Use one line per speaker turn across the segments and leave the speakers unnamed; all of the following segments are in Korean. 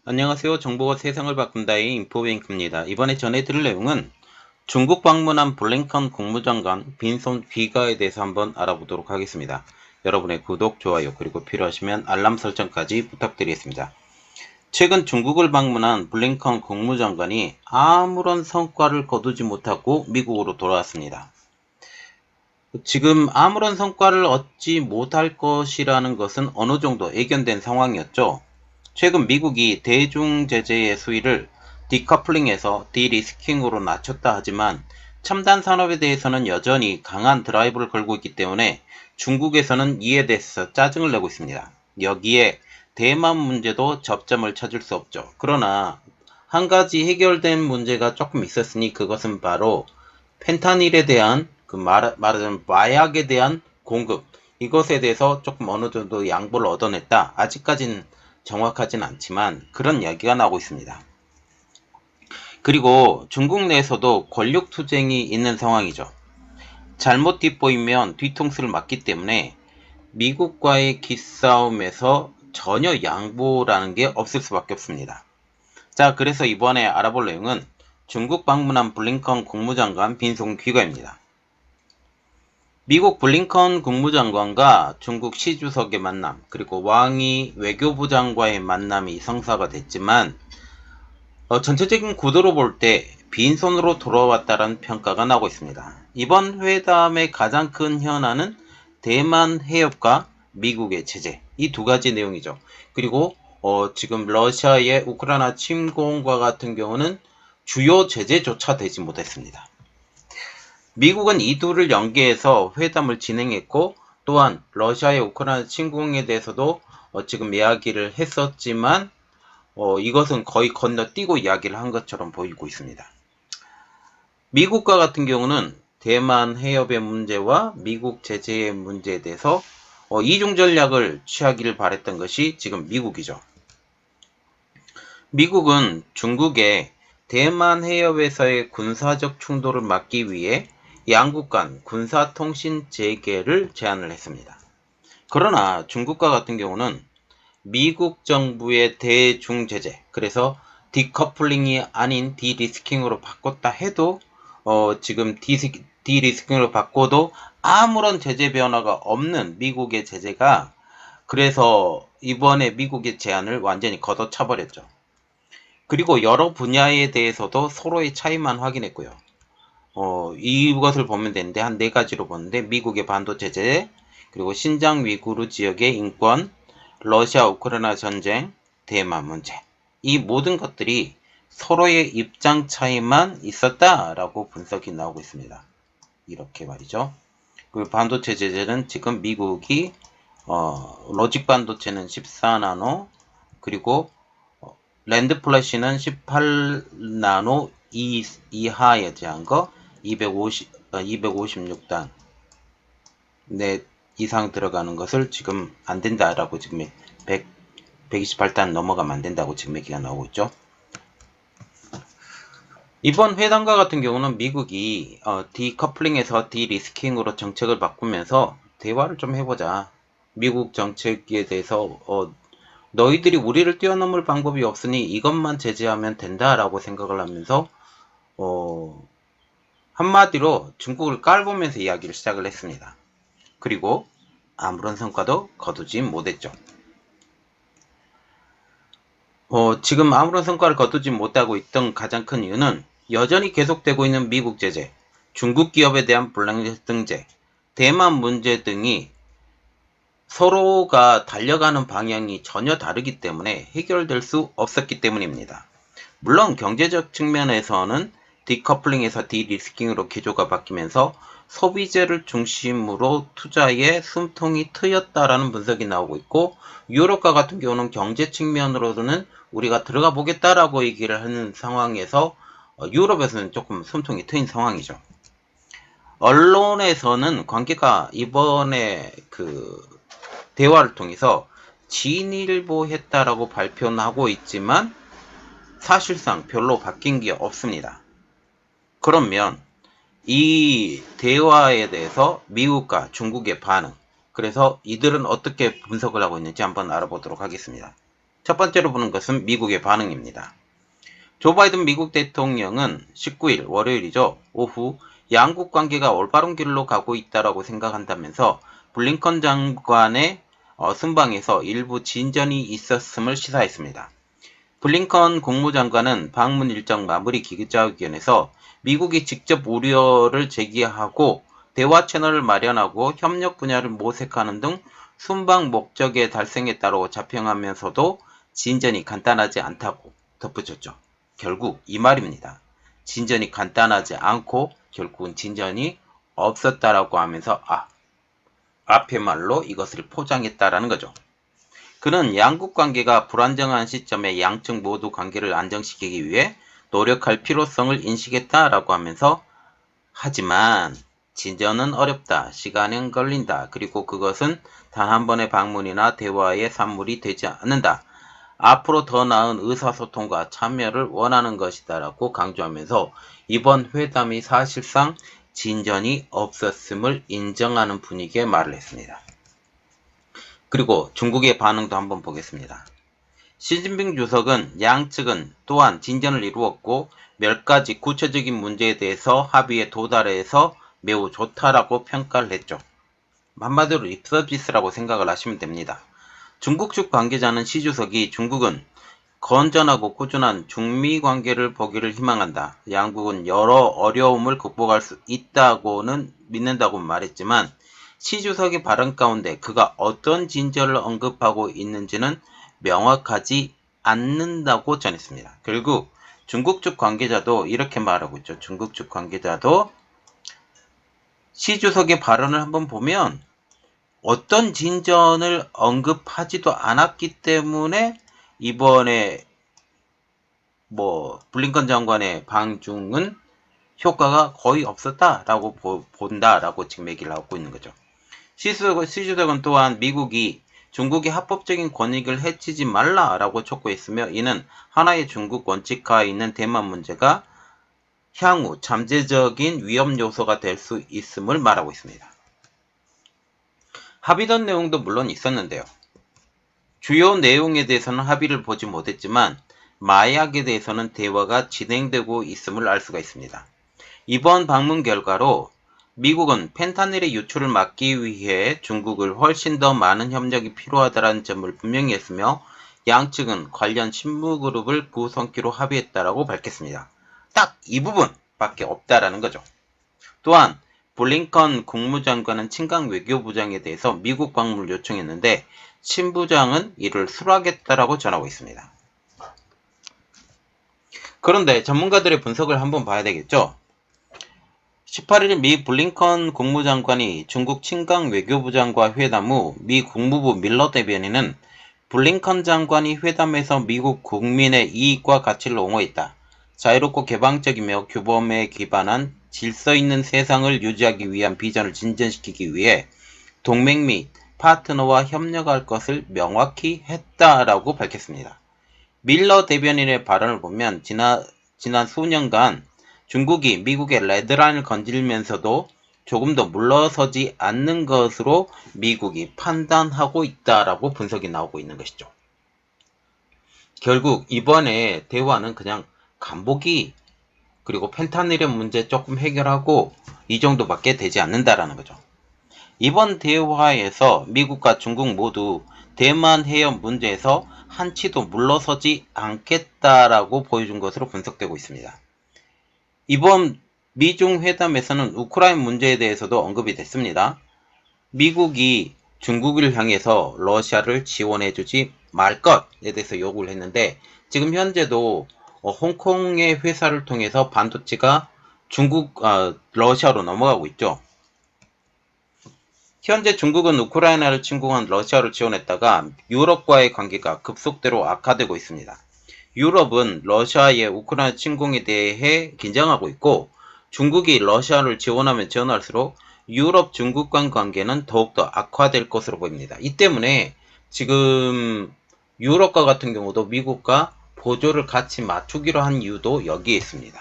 안녕하세요. 정보가 세상을 바꾼다의 인포뱅크입니다. 이번에 전해드릴 내용은 중국 방문한 블링컨 국무장관 빈손 귀가에 대해서 한번 알아보도록 하겠습니다. 여러분의 구독, 좋아요, 그리고 필요하시면 알람 설정까지 부탁드리겠습니다. 최근 중국을 방문한 블링컨 국무장관이 아무런 성과를 거두지 못하고 미국으로 돌아왔습니다. 지금 아무런 성과를 얻지 못할 것이라는 것은 어느 정도 예견된 상황이었죠. 최근 미국이 대중 제재의 수위를 디커플링에서 디리스킹으로 낮췄다 하지만 첨단 산업에 대해서는 여전히 강한 드라이브를 걸고 있기 때문에 중국에서는 이에 대해서 짜증을 내고 있습니다. 여기에 대만 문제도 접점을 찾을 수 없죠. 그러나 한 가지 해결된 문제가 조금 있었으니 그것은 바로 펜타닐에 대한 말하자면 마약에 대한 공급, 이것에 대해서 조금 어느 정도 양보를 얻어냈다. 아직까지는 정확하진 않지만 그런 이야기가 나오고 있습니다. 그리고 중국 내에서도 권력 투쟁이 있는 상황이죠. 잘못 뒷보이면 뒤통수를 맞기 때문에 미국과의 기싸움에서 전혀 양보라는 게 없을 수밖에 없습니다. 자, 그래서 이번에 알아볼 내용은 중국 방문한 블링컨 국무장관 빈손 귀가입니다. 미국 블링컨 국무장관과 중국 시 주석의 만남, 그리고 왕이 외교부장과의 만남이 성사가 됐지만 전체적인 구도로 볼 때 빈손으로 돌아왔다는 평가가 나오고 있습니다. 이번 회담의 가장 큰 현안은 대만 해협과 미국의 제재, 이 두 가지 내용이죠. 그리고 지금 러시아의 우크라이나 침공과 같은 경우는 주요 제재조차 되지 못했습니다. 미국은 이 둘을 연계해서 회담을 진행했고, 또한 러시아의 우크라이나 침공에 대해서도 지금 이야기를 했었지만 이것은 거의 건너뛰고 이야기를 한 것처럼 보이고 있습니다. 미국과 같은 경우는 대만 해협의 문제와 미국 제재의 문제에 대해서 이중 전략을 취하기를 바랬던 것이 지금 미국이죠. 미국은 중국의 대만 해협에서의 군사적 충돌을 막기 위해 양국 간 군사통신 재개를 제안을 했습니다. 그러나 중국과 같은 경우는 미국 정부의 대중 제재, 그래서 디커플링이 아닌 디리스킹으로 바꿨다 해도 지금 디리스킹으로 바꿔도 아무런 제재 변화가 없는 미국의 제재가, 그래서 이번에 미국의 제안을 완전히 걷어차버렸죠. 그리고 여러 분야에 대해서도 서로의 차이만 확인했고요. 이것을 보면 되는데 한 네 가지로 보는데, 미국의 반도체 제재, 그리고 신장 위구르 지역의 인권, 러시아 우크라이나 전쟁, 대만 문제, 이 모든 것들이 서로의 입장 차이만 있었다라고 분석이 나오고 있습니다. 이렇게 말이죠. 그 반도체 제재는 지금 미국이 로직 반도체는 14나노, 그리고 랜드 플래시는 18나노 이하에 대한 거 256단 내 이상 들어가는 것을 지금 안 된다라고, 지금 128단 넘어가면 안 된다고 지금 얘기가 나오고 있죠. 이번 회담과 같은 경우는 미국이 디커플링에서 디리스킹으로 정책을 바꾸면서 대화를 좀 해보자. 미국 정책에 대해서 너희들이 우리를 뛰어넘을 방법이 없으니 이것만 제재하면 된다라고 생각을 하면서 한마디로 중국을 깔보면서 이야기를 시작을 했습니다. 그리고 아무런 성과도 거두지 못했죠. 지금 아무런 성과를 거두지 못하고 있던 가장 큰 이유는 여전히 계속되고 있는 미국 제재, 중국 기업에 대한 블랙리스트 등재, 대만 문제 등이 서로가 달려가는 방향이 전혀 다르기 때문에 해결될 수 없었기 때문입니다. 물론 경제적 측면에서는 디커플링에서 디리스킹으로 기조가 바뀌면서 소비재를 중심으로 투자에 숨통이 트였다라는 분석이 나오고 있고, 유럽과 같은 경우는 경제 측면으로는 우리가 들어가 보겠다라고 얘기를 하는 상황에서 유럽에서는 조금 숨통이 트인 상황이죠. 언론에서는 관계가 이번에 대화를 통해서 진일보했다라고 발표는 하고 있지만 사실상 별로 바뀐 게 없습니다. 그러면 이 대화에 대해서 미국과 중국의 반응, 그래서 이들은 어떻게 분석을 하고 있는지 한번 알아보도록 하겠습니다. 첫 번째로 보는 것은 미국의 반응입니다. 조 바이든 미국 대통령은 19일 월요일이죠. 오후 양국 관계가 올바른 길로 가고 있다고 생각한다면서 블링컨 장관의 순방에서 일부 진전이 있었음을 시사했습니다. 블링컨 국무장관은 방문 일정 마무리 기자회견에서 미국이 직접 우려를 제기하고 대화 채널을 마련하고 협력 분야를 모색하는 등 순방 목적에 달성했다고 자평하면서도 진전이 간단하지 않다고 덧붙였죠. 결국 이 말입니다. 진전이 간단하지 않고 결국은 진전이 없었다라고 하면서 앞의 말로 이것을 포장했다라는 거죠. 그는 양국 관계가 불안정한 시점에 양측 모두 관계를 안정시키기 위해 노력할 필요성을 인식했다라고 하면서 하지만 진전은 어렵다, 시간은 걸린다, 그리고 그것은 단 한 번의 방문이나 대화의 산물이 되지 않는다. 앞으로 더 나은 의사소통과 참여를 원하는 것이다 라고 강조하면서 이번 회담이 사실상 진전이 없었음을 인정하는 분위기의 말을 했습니다. 그리고 중국의 반응도 한번 보겠습니다. 시진핑 주석은 양측은 또한 진전을 이루었고 몇 가지 구체적인 문제에 대해서 합의에 도달해서 매우 좋다라고 평가를 했죠. 한마디로 립서비스라고 생각을 하시면 됩니다. 중국 측 관계자는 시 주석이 중국은 건전하고 꾸준한 중미 관계를 보기를 희망한다. 양국은 여러 어려움을 극복할 수 있다고는 믿는다고 말했지만 시 주석의 발언 가운데 그가 어떤 진전을 언급하고 있는지는 명확하지 않는다고 전했습니다. 결국 중국 측 관계자도 이렇게 말하고 있죠. 중국 측 관계자도 시 주석의 발언을 한번 보면 어떤 진전을 언급하지도 않았기 때문에 이번에 블링컨 장관의 방중은 효과가 거의 없었다라고 본다라고 지금 얘기를 하고 있는 거죠. 시 주석은 또한 미국이 중국의 합법적인 권익을 해치지 말라라고 촉구했으며 이는 하나의 중국 원칙하에 있는 대만 문제가 향후 잠재적인 위험 요소가 될 수 있음을 말하고 있습니다. 합의된 내용도 물론 있었는데요. 주요 내용에 대해서는 합의를 보지 못했지만 마약에 대해서는 대화가 진행되고 있음을 알 수가 있습니다. 이번 방문 결과로 미국은 펜타닐의 유출을 막기 위해 중국을 훨씬 더 많은 협력이 필요하다는 점을 분명히 했으며 양측은 관련 신무그룹을 구성키로 합의했다라고 밝혔습니다. 딱 이 부분밖에 없다라는 거죠. 또한 블링컨 국무장관은 친강 외교부장에 대해서 미국 방문을 요청했는데 친 부장은 이를 수락했다라고 전하고 있습니다. 그런데 전문가들의 분석을 한번 봐야 되겠죠. 18일 미 블링컨 국무장관이 중국 친강 외교부장과 회담 후 미 국무부 밀러 대변인은 블링컨 장관이 회담에서 미국 국민의 이익과 가치를 옹호했다. 자유롭고 개방적이며 규범에 기반한 질서 있는 세상을 유지하기 위한 비전을 진전시키기 위해 동맹 및 파트너와 협력할 것을 명확히 했다라고 밝혔습니다. 밀러 대변인의 발언을 보면 지난 수년간 중국이 미국의 레드라인을 건들면서도 조금 더 물러서지 않는 것으로 미국이 판단하고 있다라고 분석이 나오고 있는 것이죠. 결국 이번에 대화는 그냥 간보기 그리고 펜타닐의 문제 조금 해결하고 이 정도밖에 되지 않는다라는 거죠. 이번 대화에서 미국과 중국 모두 대만 해협 문제에서 한치도 물러서지 않겠다라고 보여준 것으로 분석되고 있습니다. 이번 미중 회담에서는 우크라이나 문제에 대해서도 언급이 됐습니다. 미국이 중국을 향해서 러시아를 지원해주지 말 것에 대해서 요구를 했는데 지금 현재도 홍콩의 회사를 통해서 반도체가 러시아로 넘어가고 있죠. 현재 중국은 우크라이나를 침공한 러시아를 지원했다가 유럽과의 관계가 급속도로 악화되고 있습니다. 유럽은 러시아의 우크라이나 침공에 대해 긴장하고 있고 중국이 러시아를 지원하면 지원할수록 유럽 중국 간 관계는 더욱더 악화될 것으로 보입니다. 이 때문에 지금 유럽과 같은 경우도 미국과 보조를 같이 맞추기로 한 이유도 여기에 있습니다.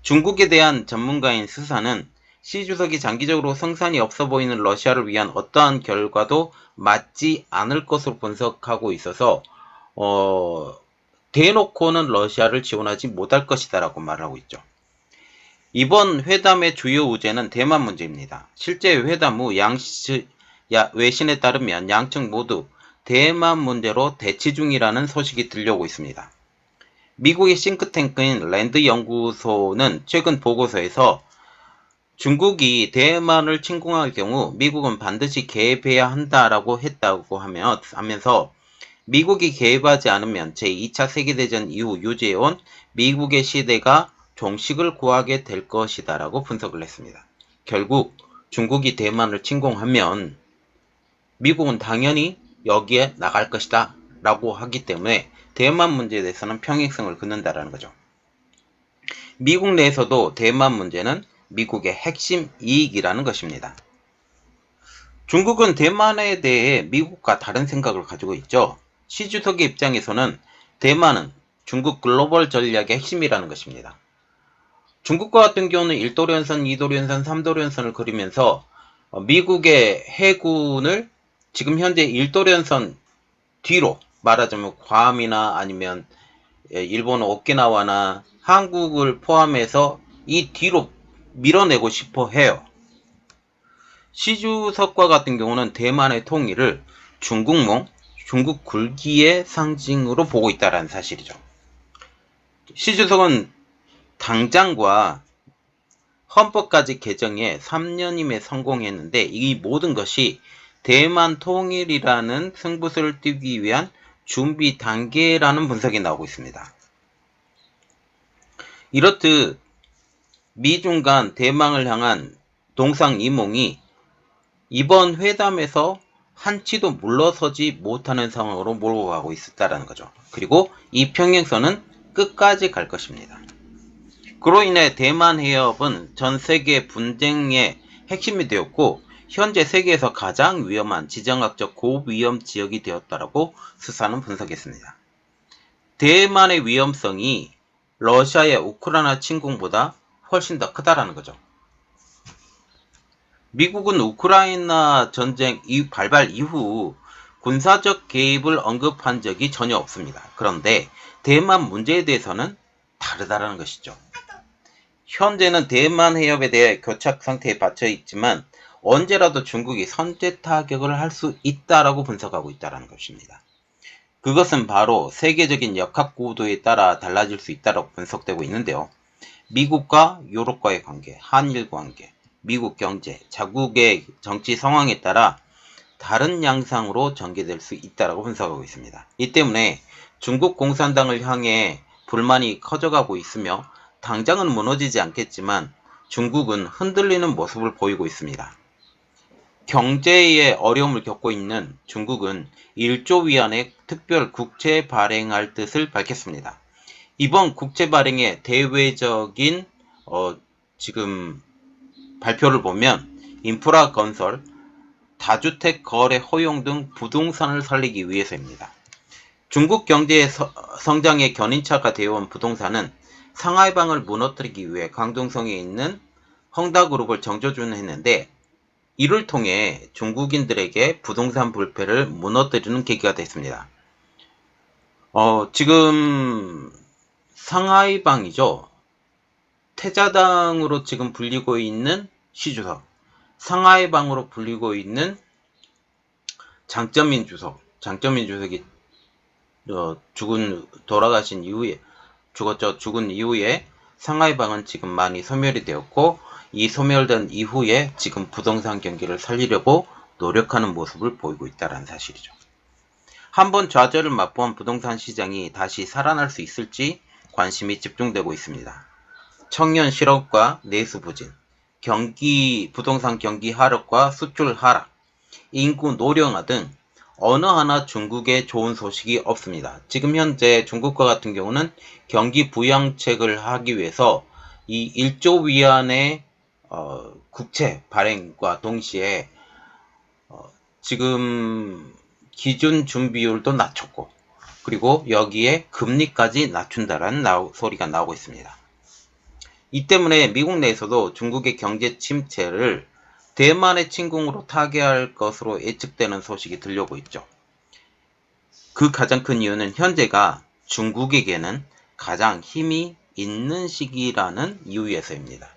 중국에 대한 전문가인 스사는 시 주석이 장기적으로 승산이 없어 보이는 러시아를 위한 어떠한 결과도 맞지 않을 것으로 분석하고 있어서 대놓고는 러시아를 지원하지 못할 것이다 라고 말하고 있죠. 이번 회담의 주요 우제는 대만 문제입니다. 실제 회담 후 외신에 따르면 양측 모두 대만 문제로 대치 중이라는 소식이 들려오고 있습니다. 미국의 싱크탱크인 랜드 연구소는 최근 보고서에서 중국이 대만을 침공할 경우 미국은 반드시 개입해야 한다라고 했다고 하면서 미국이 개입하지 않으면 제2차 세계대전 이후 유지해온 미국의 시대가 종식을 구하게 될 것이다 라고 분석을 했습니다. 결국 중국이 대만을 침공하면 미국은 당연히 여기에 나갈 것이다 라고 하기 때문에 대만 문제에 대해서는 평행성을 긋는다라는 거죠. 미국 내에서도 대만 문제는 미국의 핵심 이익이라는 것입니다. 중국은 대만에 대해 미국과 다른 생각을 가지고 있죠. 시 주석의 입장에서는 대만은 중국 글로벌 전략의 핵심이라는 것입니다. 중국과 같은 경우는 1도련선, 2도련선, 3도련선을 그리면서 미국의 해군을 지금 현재 1도련선 뒤로 말하자면 괌이나 아니면 일본 오키나와나 한국을 포함해서 이 뒤로 밀어내고 싶어 해요. 시 주석과 같은 경우는 대만의 통일을 중국 굴기의 상징으로 보고 있다는 사실이죠. 시 주석은 당장과 헌법까지 개정에 3년임에 성공했는데 이 모든 것이 대만 통일이라는 승부수를 띄기 위한 준비 단계라는 분석이 나오고 있습니다. 이렇듯 미중 간 대만을 향한 동상이몽이 이번 회담에서 한치도 물러서지 못하는 상황으로 몰고 가고 있었다는 거죠. 그리고 이 평행선은 끝까지 갈 것입니다. 그로 인해 대만 해협은 전 세계 분쟁의 핵심이 되었고 현재 세계에서 가장 위험한 지정학적 고위험 지역이 되었다라고 수사는 분석했습니다. 대만의 위험성이 러시아의 우크라이나 침공보다 훨씬 더 크다라는 거죠. 미국은 우크라이나 전쟁 발발 이후 군사적 개입을 언급한 적이 전혀 없습니다. 그런데 대만 문제에 대해서는 다르다라는 것이죠. 현재는 대만 해협에 대해 교착 상태에 받쳐 있지만 언제라도 중국이 선제 타격을 할 수 있다라고 분석하고 있다는 것입니다. 그것은 바로 세계적인 역학 구도에 따라 달라질 수 있다고 분석되고 있는데요. 미국과 유럽과의 관계, 한일 관계, 미국 경제, 자국의 정치 상황에 따라 다른 양상으로 전개될 수 있다고 분석하고 있습니다. 이 때문에 중국 공산당을 향해 불만이 커져가고 있으며 당장은 무너지지 않겠지만 중국은 흔들리는 모습을 보이고 있습니다. 경제에 어려움을 겪고 있는 중국은 1조 위안의 특별 국채 발행할 뜻을 밝혔습니다. 이번 국채 발행의 대외적인 지금 발표를 보면 인프라 건설, 다주택 거래 허용 등 부동산을 살리기 위해서입니다. 중국 경제의 성장의 견인차가 되어온 부동산은 상하이방을 무너뜨리기 위해 광둥성에 있는 헝다그룹을 정조준했는데 이를 통해 중국인들에게 부동산 불패를 무너뜨리는 계기가 됐습니다. 지금 상하이방이죠. 태자당으로 지금 불리고 있는 시주석, 상하이방으로 불리고 있는 장점민 주석이 돌아가신 이후에 죽은 이후에 상하이방은 지금 많이 소멸이 되었고 이 소멸된 이후에 지금 부동산 경기를 살리려고 노력하는 모습을 보이고 있다는 사실이죠. 한번 좌절을 맛본 부동산 시장이 다시 살아날 수 있을지 관심이 집중되고 있습니다. 청년 실업과 내수 부진, 부동산 경기 하락과 수출 하락, 인구 노령화 등 어느 하나 중국에 좋은 소식이 없습니다. 지금 현재 중국과 같은 경우는 경기 부양책을 하기 위해서 이 1조 위안의 국채 발행과 동시에 지금 기준 준비율도 낮췄고 그리고 여기에 금리까지 낮춘다라는 소리가 나오고 있습니다. 이 때문에 미국 내에서도 중국의 경제 침체를 대만의 침공으로 타개할 것으로 예측되는 소식이 들려오고 있죠. 그 가장 큰 이유는 현재가 중국에게는 가장 힘이 있는 시기라는 이유에서입니다.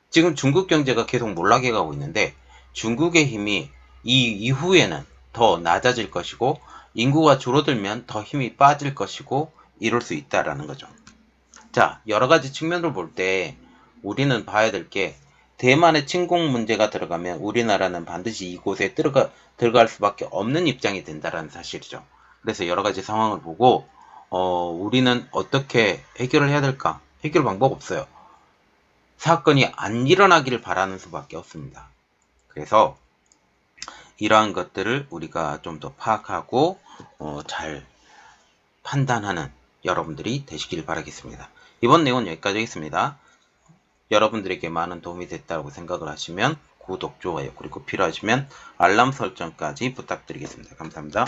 지금 중국 경제가 계속 몰락해 가고 있는데 중국의 힘이 이 이후에는 더 낮아질 것이고 인구가 줄어들면 더 힘이 빠질 것이고 이럴 수 있다라는 거죠. 자, 여러 가지 측면으로 볼 때 우리는 봐야 될 게 대만의 침공 문제가 들어가면 우리나라는 반드시 이곳에 들어갈 수밖에 없는 입장이 된다라는 사실이죠. 그래서 여러 가지 상황을 보고 우리는 어떻게 해결을 해야 될까? 해결 방법 없어요. 사건이 안 일어나기를 바라는 수밖에 없습니다. 그래서 이러한 것들을 우리가 좀 더 파악하고 잘 판단하는 여러분들이 되시길 바라겠습니다. 이번 내용은 여기까지 하겠습니다. 여러분들에게 많은 도움이 됐다고 생각을 하시면 구독, 좋아요, 그리고 필요하시면 알람 설정까지 부탁드리겠습니다. 감사합니다.